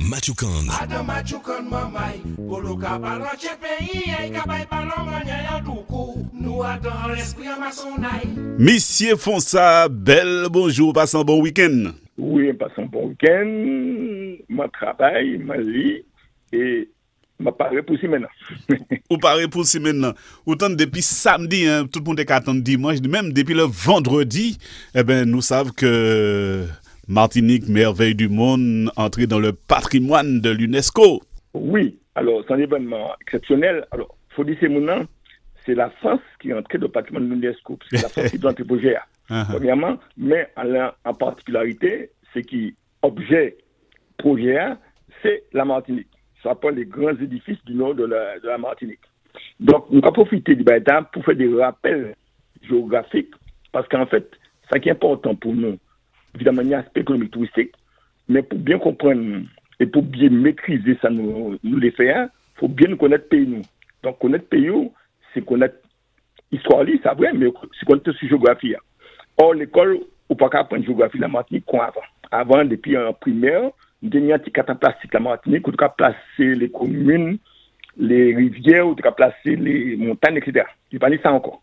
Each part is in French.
Machucan. Ada machukan mamai, polo kapal chepeyi, ay kabay palong anya duku, nous attend l'esprit à maçonnaille. Monsieur Fonsa, bel bonjour, passant bon week-end. Oui, passe un bon week-end, je travaille, je lis et je parle pour si maintenant. Ou parlez pour si maintenant. Autant depuis samedi, hein, tout le monde est attend dimanche, même depuis le vendredi, eh ben, nous savons que Martinique, merveille du monde, entrée dans le patrimoine de l'UNESCO. Oui, alors c'est un événement exceptionnel. Alors, il faut dire c'est maintenant, c'est la France qui est entrée dans le patrimoine de l'UNESCO, parce que la France qui doit entrer projet. Premièrement, mais en particularité, c'est qui objet projet, c'est la Martinique. Ça s'appelle les grands édifices du nord de la Martinique. Donc, nous avons profité du bâtiment pour faire des rappels géographiques, parce qu'en fait, ce qui est important pour nous, évidemment, il y a un aspect économique touristique, mais pour bien comprendre et pour bien maîtriser ça, nous les faire, il faut bien connaître le pays. Nous. Donc, connaître le pays, c'est connaître l'histoire, c'est vrai, mais c'est connaître aussi la géographie. Or, l'école, on ne peut pas apprendre la géographie de la Martinique comme avant. Avant, depuis en primaire, nous avons un petit carton plastique de la Martinique, on a placé les communes, les rivières, on a placé les montagnes, etc. Je ne pas ça encore.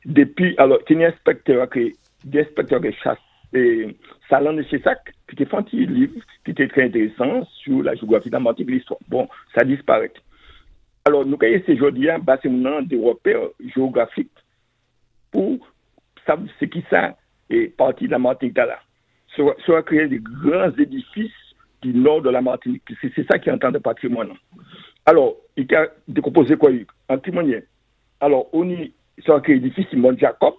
Depuis, alors, il y a un inspecteur de chasse, et Salan de Chessac, qui était fait un petit livre qui était très intéressant sur la géographie de la Martinique et l'histoire. Bon, ça disparaît. Alors, nous avons essayé aujourd'hui de des repères géographiques pour savoir ce qui ça est parti de la Martinique là. Soit créer des grands édifices du nord de la Martinique. C'est ça qui est en temps de patrimoine. Alors, il a décomposé quoi en témoignage. Alors, on y soit créé l'édifice Simon Jacob,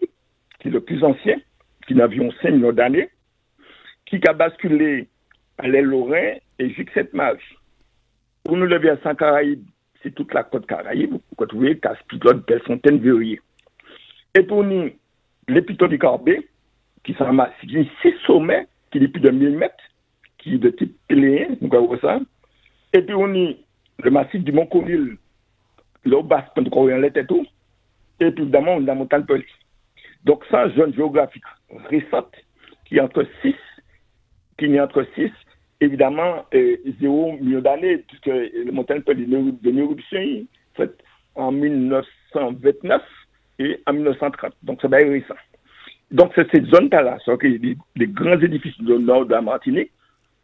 qui est le plus ancien, qui a environ 5 millions d'années, qui a basculé à l'île Lorrain et jusqu'à cette marche. Pour nous lever à 100 Caraïbes, c'est toute la côte Caraïbe, vous trouvez Caspiglode, Bellefontaine, Verrier. Et pour nous, l'épitome du Carbet, qui sont 6 sommets, qui est plus de 1000 mètres, qui est de type péléen, nous voyons ça. Et puis on a le massif du Mont-Conil, le bas Pentecôte, et tout. Et puis évidemment, on a la montagne Pelly. Donc, c'est une zone géographique récente qui est entre 6, évidemment, 0 million d'années, puisque le montagne Pelly est venu éruption en 1929 et en 1930. Donc, c'est bien récent. Donc, c'est cette zone-là, des grands édifices du nord de la Martinique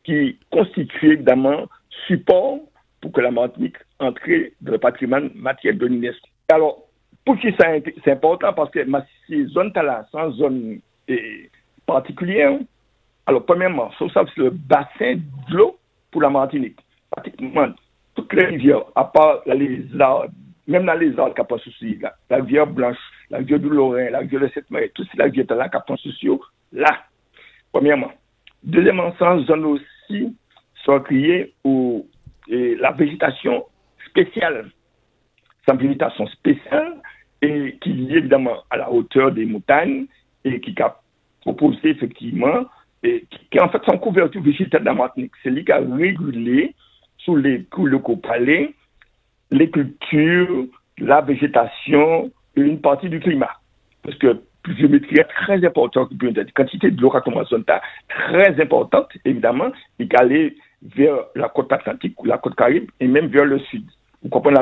qui constituent évidemment support pour que la Martinique entre dans le patrimoine matériel de l'UNESCO. Alors, pour qui ça c'est important parce que ces zones-là sont zones particulières. Alors, premièrement, c'est le bassin de l'eau pour la Martinique. Pratiquement toutes les rivières, à part la lézard, même la lézard qui n'a pas de souci, la rivière Blanche, la rivière du Lorrain, la rivière de Cette-Marie, toutes ces rivières-là qui n'ont pas de souci, là, premièrement. Deuxièmement, ces zones aussi sont créées où la végétation spéciale, sans végétation spéciale, et qui est liée évidemment à la hauteur des montagnes, et qui a proposé effectivement, et qui en fait sont couverture végétale de la Martinique. C'est lui qui a régulé sous les coups locaux palais les cultures, la végétation et une partie du climat. Parce que pluviométrie est très importante, la quantité de l'eau qui tombe en zone très importante, évidemment, et qui allait vers la côte atlantique ou la côte caraïbe, et même vers le sud. Vous comprenez la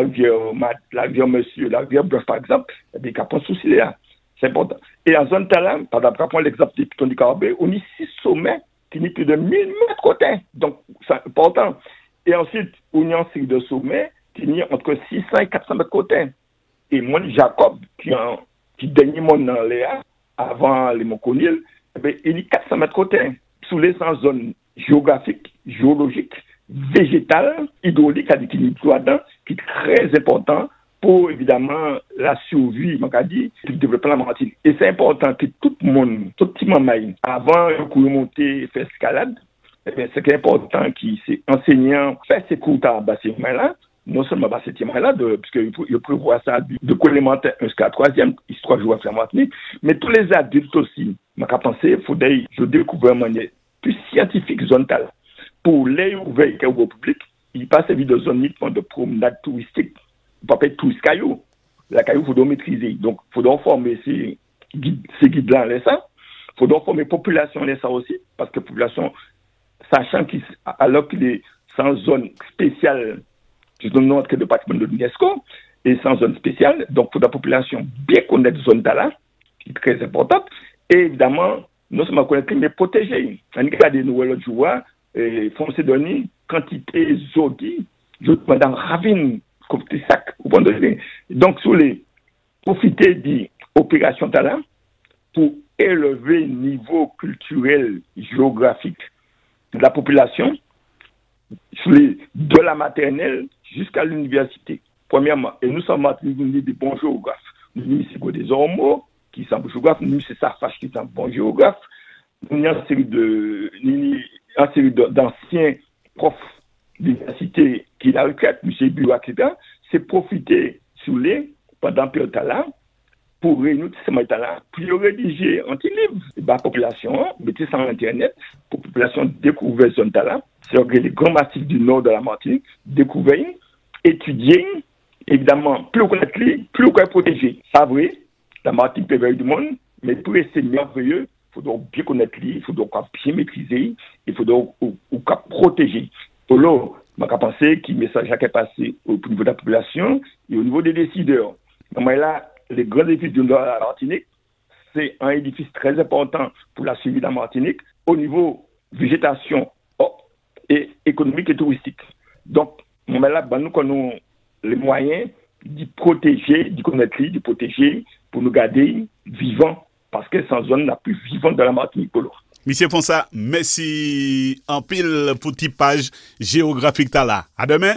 rivière Monsieur, la rivière Blanche, par exemple, il y a des capons sous là. C'est important. Et en zone talent, par exemple, prendre l'exemple des pitons du Carbet, on a 6 sommets qui n'ont plus de 1000 mètres côté. Donc, c'est important. Et ensuite, on a une série de sommets qui sont entre 600 et 400 mètres côté. Et moi, Jacob, qui dernier monde dans l'air, avant les Mont-Conil, il est 400 mètres côté. Sous les 100 zones géographiques, géologiques, végétales, hydrauliques, qui est très important pour évidemment la survie, dit, du développement de la Martinique. Et c'est important que tout le monde, tout petit moment, avant de monter et faire escalade, c'est important que ces enseignants fassent ces cours à ces là non seulement à ces là puisqu'ils prévoient ça de l'élémentaire jusqu'à la 3e, histoire de jouer à la Martinique, mais tous les adultes aussi, je pense qu'il faudrait que je découvre une manière plus scientifique zone tal pour les ouverts au public. Il passe des zones de promenade touristique. Pas être tous cailloux. La caillou, il faut maîtriser. Donc, il faut former ces guides-là, il faut former la population, ça aussi, parce que la population, sachant alors qu'il est sans zone spéciale, c'est un nom de patrimoine de l'UNESCO, et sans zone spéciale. Donc, pour la population, bien connaître zone là, qui est très importante. Et évidemment, non seulement connaître, mais protéger. On regarde nous l'autre jour, foncé donné, quantité zodi, je dans ravine, comme des sacs. Donc, sur les profiter d'opération talent pour élever le niveau culturel, géographique de la population, de la maternelle jusqu'à l'université. Premièrement, et nous sommes des bons géographes. Nous sommes des ormeaux qui sont bons géographes, nous c'est Sarfache qui sont bons géographes. Nous avons une série d'anciens profs d'université qui la requête, M. Bureau, etc. C'est profiter sur les pendant plus de talent pour réunir ces talents, puis rédiger un petit livre. La population, mettez ça sur Internet, pour la population découvrir son talent, c'est les grands massifs du nord de la Martinique, découvrir, étudier, évidemment, plus on connaît, plus on connaît protéger. C'est vrai, la Martinique peut veiller du monde, mais pour rester merveilleux, il faut donc bien connaître, il faut donc bien maîtriser, il faut donc protéger. Pour l'eau, je pense que le message est passé au niveau de la population et au niveau des décideurs. Donc là, les grands édifices de la Martinique, c'est un édifice très important pour la suivi de la Martinique au niveau végétation et économique et touristique. Donc, là, nous avons les moyens d'y protéger, d'y connaître, d'y protéger pour nous garder vivants, parce que sans zone la plus vivante de la Martinique pour l'eau. Monsieur Fonsa, merci en pile pour typage géographique là. À demain.